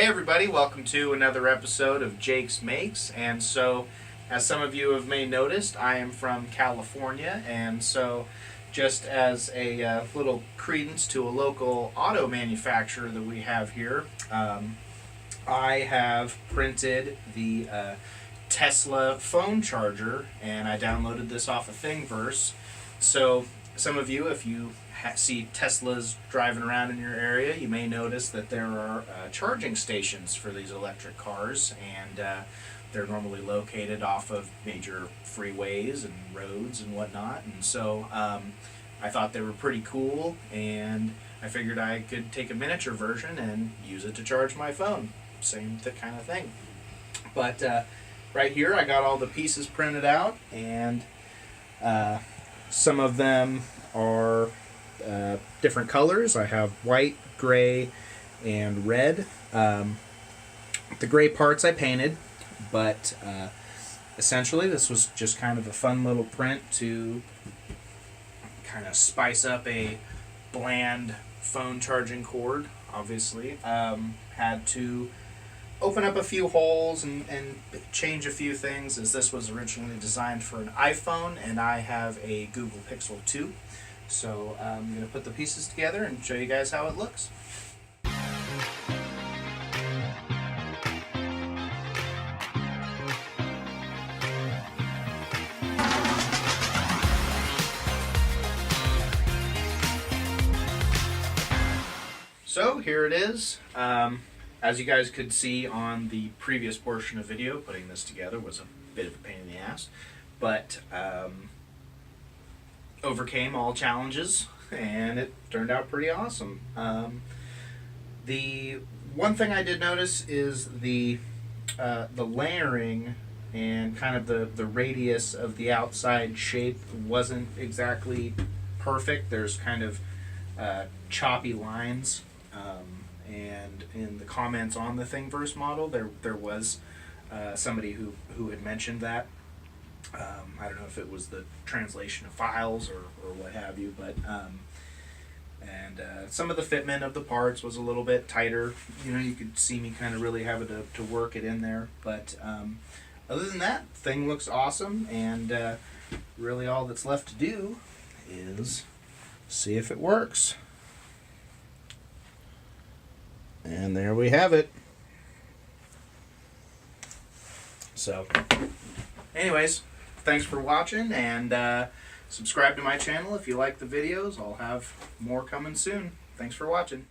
Hey everybody, welcome to another episode of Jake's Makes. And so, as some of you have may noticed, I am from California, and so just as a little credence to a local auto manufacturer that we have here, I have printed the Tesla phone charger, and I downloaded this off of thingverse. So some of you, if you see Teslas driving around in your area, you may notice that there are charging stations for these electric cars, and they're normally located off of major freeways and roads and whatnot. And so I thought they were pretty cool, and I figured I could take a miniature version and use it to charge my phone. Same kind of thing. But right here I got all the pieces printed out, and some of them are different colors. I have white, gray, and red. The gray parts I painted, but essentially this was just kind of a fun little print to kind of spice up a bland phone charging cord. Obviously, had to open up a few holes and change a few things, as this was originally designed for an iPhone and I have a Google Pixel 2. So I'm going to put the pieces together and show you guys how it looks. So here it is. As you guys could see on the previous portion of the video, putting this together was a bit of a pain in the ass, but overcame all challenges, and it turned out pretty awesome. The one thing I did notice is the layering and kind of the radius of the outside shape wasn't exactly perfect. There's kind of choppy lines, and in the comments on the thingverse model, there was somebody who had mentioned that. I don't know if it was the translation of files or what have you, but some of the fitment of the parts was a little bit tighter. You know, you could see me kind of really having to work it in there, but other than that, thing looks awesome, and really all that's left to do is see if it works. And there we have it. So anyways, thanks for watching, and subscribe to my channel if you like the videos. I'll have more coming soon. Thanks for watching.